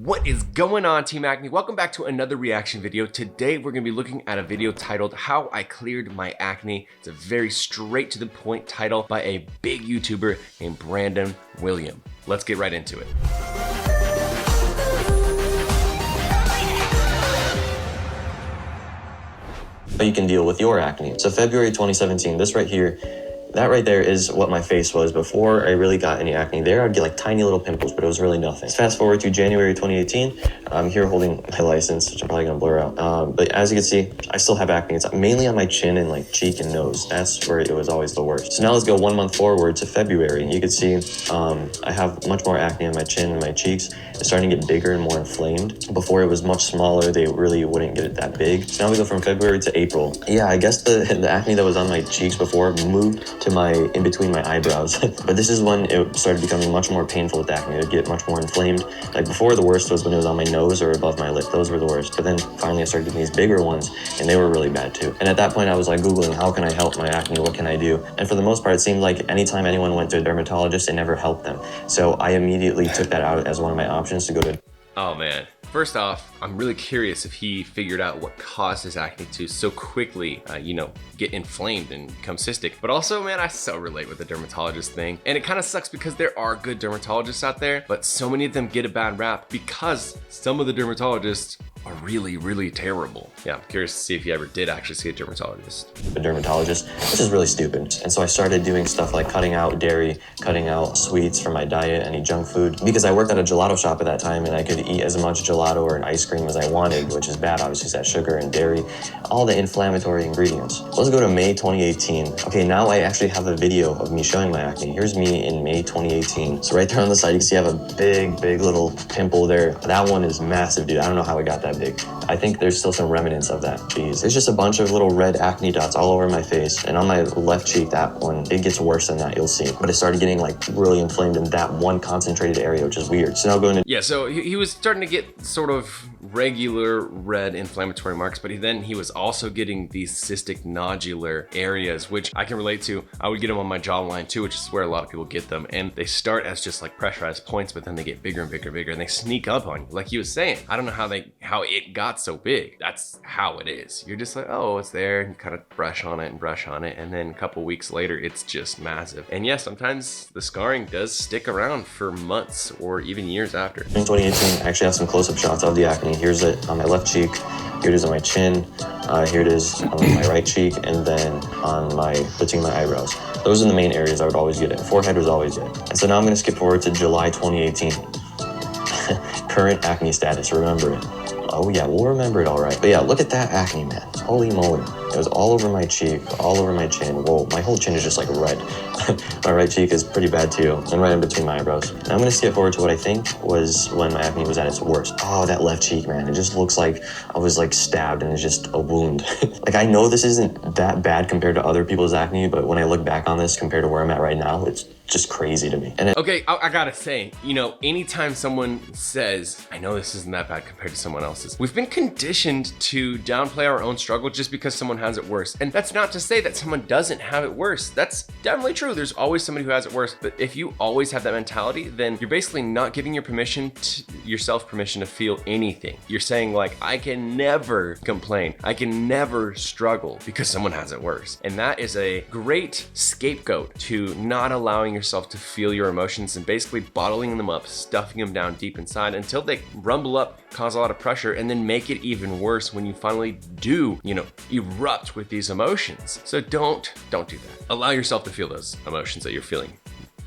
What is going on, Team Acne? Welcome back to another reaction video. Today we're gonna be looking at a video titled How I Cleared My Acne. It's a very straight to the point title by a big YouTuber named Brandon William. Let's get right into it. How you can deal with your acne. So February 2017, this right here, that right there is what my face was before I really got any acne. There I'd get like tiny little pimples, but it was really nothing. Fast forward to January 2018, I'm here holding my license, which I'm probably gonna blur out. But as you can see, I still have acne. It's mainly on my chin and like cheek and nose. That's where it was always the worst. So now let's go 1 month forward to February. You can see I have much more acne on my chin and my cheeks. It's starting to get bigger and more inflamed. Before it was much smaller, they really wouldn't get it that big. So now we go from February to April. Yeah, I guess the acne that was on my cheeks before moved to in between my eyebrows. But this is when it started becoming much more painful with acne. It would get much more inflamed. Like before, the worst was when it was on my nose or above my lip. Those were the worst. But then finally I started getting these bigger ones and they were really bad too. And at that point I was like Googling, how can I help my acne? What can I do? And for the most part, it seemed like anytime anyone went to a dermatologist, it never helped them. So I immediately took that out as one of my options to go to. Oh man. First off, I'm really curious if he figured out what caused his acne to so quickly, get inflamed and become cystic. But also, man, I so relate with the dermatologist thing. And it kind of sucks because there are good dermatologists out there, but so many of them get a bad rap because some of the dermatologists are really, really terrible. Yeah, I'm curious to see if he ever did actually see a dermatologist. A dermatologist, which is really stupid. And so I started doing stuff like cutting out dairy, cutting out sweets from my diet, any junk food, because I worked at a gelato shop at that time and I could eat as much gelato or an ice cream as I wanted, which is bad, obviously, that sugar and dairy, all the inflammatory ingredients. Let's go to May 2018. Okay, now I actually have a video of me showing my acne. Here's me in May 2018. So right there on the side, you can see I have a big little pimple there. That one is massive, dude. I don't know how it got that big. I think there's still some remnants of that. Jeez. There's just a bunch of little red acne dots all over my face. And on my left cheek, that one, it gets worse than that, you'll see. But it started getting like really inflamed in that one concentrated area, which is weird. So now going to... Yeah, so he was starting to get sort of regular red inflammatory marks, but then he was also getting these cystic nodular areas, which I can relate to. I would get them on my jawline too, which is where a lot of people get them. And they start as just like pressurized points, but then they get bigger and bigger and bigger, and they sneak up on you. Like he was saying, I don't know how it got so big. That's how it is. You're just like, oh, it's there, and you kind of brush on it, and then a couple weeks later, it's just massive. And yeah, sometimes the scarring does stick around for months or even years after. In 2018, I actually have some close-up shots of the acne. Here's it on my left cheek, here it is on my chin, here it is on my right cheek, and then on between my eyebrows. Those are the main areas I would always get it. Forehead was always it. And so now I'm gonna skip forward to July 2018. Current acne status, remember it. Oh yeah, we'll remember it all right. But yeah, look at that acne, man. Holy moly. It was all over my cheek, all over my chin. Whoa, my whole chin is just like red. My right cheek is pretty bad too, and right in between my eyebrows. Now I'm gonna skip forward to what I think was when my acne was at its worst. Oh, that left cheek, man. It just looks like I was like stabbed and it's just a wound. Like I know this isn't that bad compared to other people's acne, but when I look back on this compared to where I'm at right now, it's just crazy to me. And okay, I gotta say, anytime someone says, I know this isn't that bad compared to someone else's, we've been conditioned to downplay our own struggle just because someone has it worse. And that's not to say that someone doesn't have it worse. That's definitely true. There's always somebody who has it worse. But if you always have that mentality, then you're basically not giving yourself permission to feel anything. You're saying like, I can never complain. I can never struggle because someone has it worse. And that is a great scapegoat to not allowing yourself to feel your emotions and basically bottling them up, stuffing them down deep inside until they rumble up, cause a lot of pressure, and then make it even worse when you finally do, erupt with these emotions. So don't do that. Allow yourself to feel those emotions that you're feeling.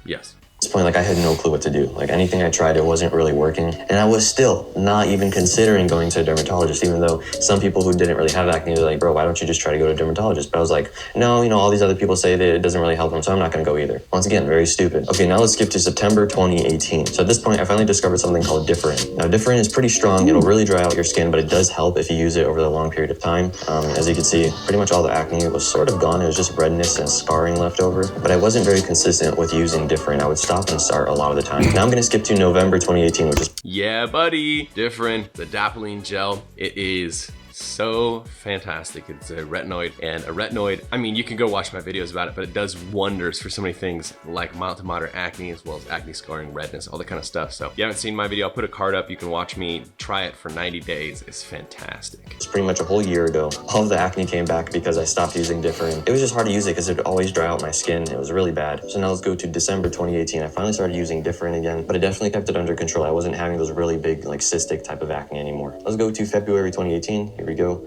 Yes. At this point, like I had no clue what to do. Like anything I tried, it wasn't really working. And I was still not even considering going to a dermatologist, even though some people who didn't really have acne were like, bro, why don't you just try to go to a dermatologist? But I was like, no, all these other people say that it doesn't really help them, so I'm not gonna go either. Once again, very stupid. Okay, now let's skip to September 2018. So at this point, I finally discovered something called differin. Now, differin is pretty strong. It'll really dry out your skin, but it does help if you use it over a long period of time. As you can see, pretty much all the acne was sort of gone. It was just redness and scarring left over. But I wasn't very consistent with using differin. I would stop and start a lot of the time. Now I'm gonna skip to November 2018, which is... Yeah, buddy. Differin, the adapalene gel. It is so fantastic. It's a retinoid, and a retinoid, I mean, you can go watch my videos about it, but it does wonders for so many things like mild to moderate acne, as well as acne scarring, redness, all that kind of stuff. So if you haven't seen my video, I'll put a card up. You can watch me try it for 90 days. It's fantastic. It's pretty much a whole year ago. All of the acne came back because I stopped using differin. It was just hard to use it because it would always dry out my skin. It was really bad. So now let's go to December 2018. I finally started using differin again, but I definitely kept it under control. I wasn't having those really big, like cystic type of acne anymore. Let's go to February 2018. Here we go.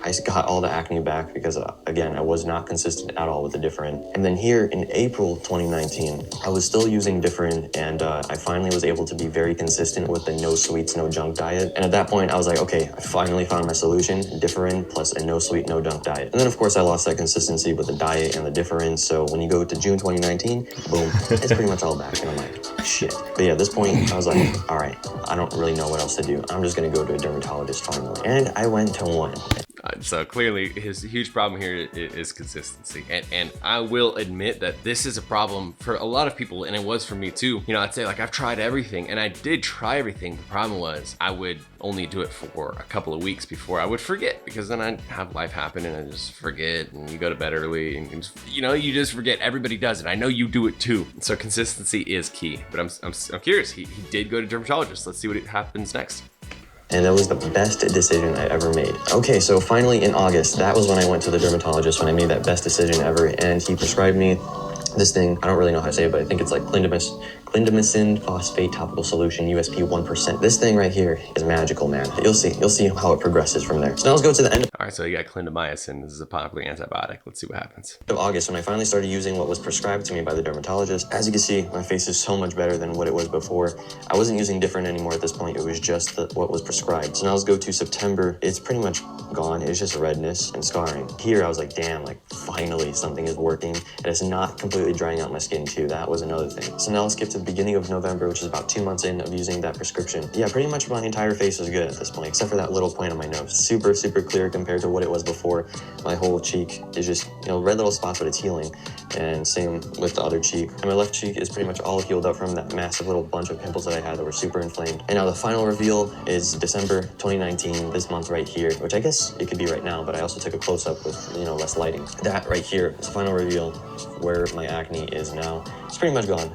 I got all the acne back because, again, I was not consistent at all with the differin. And then here in April 2019, I was still using differin, and I finally was able to be very consistent with the no sweets, no junk diet. And at that point, I was like, okay, I finally found my solution, differin plus a no sweet, no junk diet. And then, of course, I lost that consistency with the diet and the differin. So when you go to June 2019, boom, it's pretty much all back. And I'm like, shit. But yeah, at this point, I was like, all right, I don't really know what else to do. I'm just going to go to a dermatologist finally. And I went to one. So clearly his huge problem here is consistency. And I will admit that this is a problem for a lot of people, and it was for me too. You know, I'd say like I've tried everything, and I did try everything. The problem was I would only do it for a couple of weeks before I would forget, because then I'd have life happen and I just forget, and you go to bed early and you just forget. Everybody does it. I know you do it too. So consistency is key, but I'm curious. He did go to dermatologist. Let's see what happens next. And that was the best decision I ever made. Okay, so finally in August, that was when I went to the dermatologist, when I made that best decision ever, and he prescribed me this thing. I don't really know how to say it, but I think it's like clindamycin phosphate topical solution, USP 1%. This thing right here is magical, man. You'll see how it progresses from there. So now let's go to the end. All right, so you got clindamycin. This is a popular antibiotic. Let's see what happens. Of August, when I finally started using what was prescribed to me by the dermatologist. As you can see, my face is so much better than what it was before. I wasn't using different anymore at this point. It was just what was prescribed. So now let's go to September. It's pretty much gone. It's just redness and scarring. Here, I was like, damn, like finally something is working. And it's not completely drying out my skin too. That was another thing. So now let's skip to the beginning of November, which is about 2 months in of using that prescription. Yeah, pretty much my entire face was good at this point, except for that little point on my nose. Super, super clear compared to what it was before. My whole cheek is just, red little spots, but it's healing. And same with the other cheek. And my left cheek is pretty much all healed up from that massive little bunch of pimples that I had that were super inflamed. And now the final reveal is December 2019, this month right here, which I guess it could be right now, but I also took a close-up with, less lighting. That right here is the final reveal where my acne is now. It's pretty much gone.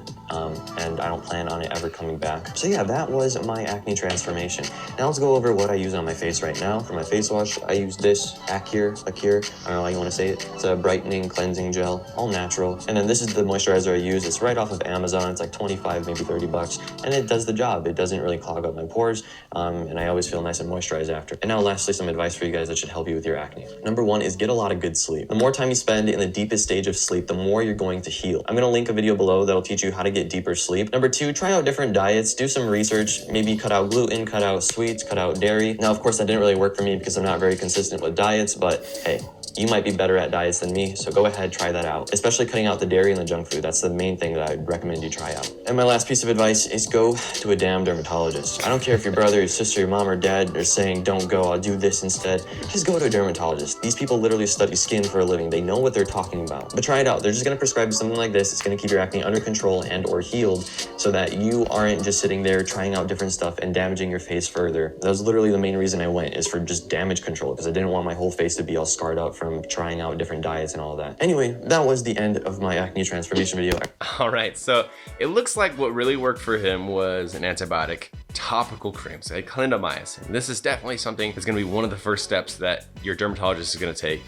And I don't plan on it ever coming back. So yeah, that was my acne transformation. Now let's go over what I use on my face right now. For my face wash, I use this Acure, I don't know how you want to say it. It's a brightening cleansing gel, all natural. And then this is the moisturizer I use. It's right off of Amazon. It's like 25, maybe 30 bucks. And it does the job. It doesn't really clog up my pores. And I always feel nice and moisturized after. And now lastly, some advice for you guys that should help you with your acne. Number one is get a lot of good sleep. The more time you spend in the deepest stage of sleep, the more you're going to heal. I'm going to link a video below that'll teach you how to get deeper sleep. Number two, try out different diets, do some research, maybe cut out gluten, cut out sweets, cut out dairy. Now, of course, that didn't really work for me because I'm not very consistent with diets, but hey, you might be better at diets than me, so go ahead, try that out. Especially cutting out the dairy and the junk food. That's the main thing that I'd recommend you try out. And my last piece of advice is go to a damn dermatologist. I don't care if your brother, your sister, your mom, or dad are saying, don't go, I'll do this instead. Just go to a dermatologist. These people literally study skin for a living. They know what they're talking about. But try it out. They're just gonna prescribe you something like this. It's gonna keep your acne under control and or healed so that you aren't just sitting there trying out different stuff and damaging your face further. That was literally the main reason I went, is for just damage control, because I didn't want my whole face to be all scarred up from trying out different diets and all that. Anyway, that was the end of my acne transformation video. All right, so it looks like what really worked for him was an antibiotic topical cream, so clindamycin. This is definitely something that's gonna be one of the first steps that your dermatologist is gonna take.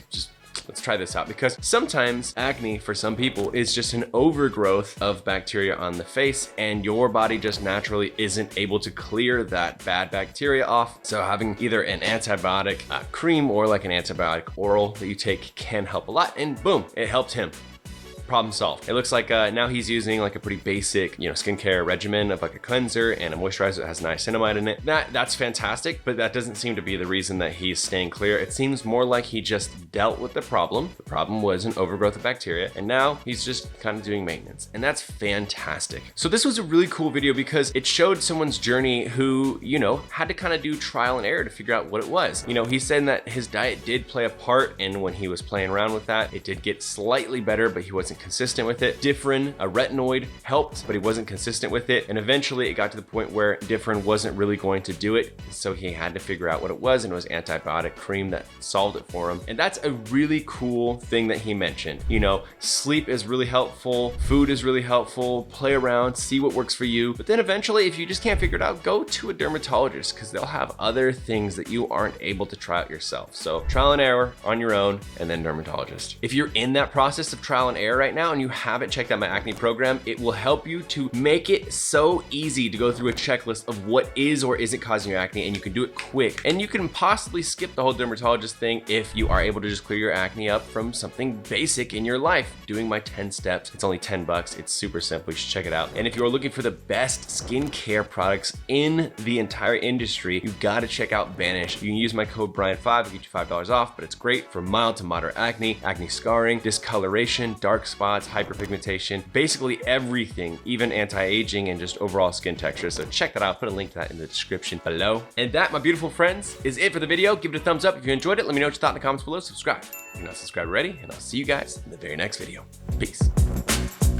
Let's try this out, because sometimes acne for some people is just an overgrowth of bacteria on the face, and your body just naturally isn't able to clear that bad bacteria off. So having either an antibiotic cream or like an antibiotic oral that you take can help a lot, and boom, it helped him. Problem solved. It looks like now he's using like a pretty basic, skincare regimen of like a cleanser and a moisturizer that has niacinamide in it. That's fantastic, but that doesn't seem to be the reason that he's staying clear. It seems more like he just dealt with the problem. The problem was an overgrowth of bacteria, and now he's just kind of doing maintenance, and that's fantastic. So this was a really cool video because it showed someone's journey who, had to kind of do trial and error to figure out what it was. He's saying that his diet did play a part, and when he was playing around with that, it did get slightly better, but he wasn't consistent with it. Differin, a retinoid, helped, but he wasn't consistent with it. And eventually it got to the point where differin wasn't really going to do it. So he had to figure out what it was, and it was antibiotic cream that solved it for him. And that's a really cool thing that he mentioned. You know, sleep is really helpful, food is really helpful, play around, see what works for you. But then eventually, if you just can't figure it out, go to a dermatologist, because they'll have other things that you aren't able to try out yourself. So trial and error on your own, and then dermatologist. If you're in that process of trial and error right now and you haven't checked out my acne program, it will help you to make it so easy to go through a checklist of what is or isn't causing your acne, and you can do it quick. And you can possibly skip the whole dermatologist thing if you are able to just clear your acne up from something basic in your life. Doing my 10 steps, it's only 10 bucks. It's super simple. You should check it out. And if you're looking for the best skincare products in the entire industry, you've got to check out Vanish. You can use my code Brian5 to get you $5 off, but it's great for mild to moderate acne, acne scarring, discoloration, dark spots, hyperpigmentation, basically everything, even anti-aging and just overall skin texture. So check that out. Put a link to that in the description below. And that, my beautiful friends, is it for the video. Give it a thumbs up if you enjoyed it. Let me know what you thought in the comments below. Subscribe if you're not subscribed already, and I'll see you guys in the very next video. Peace.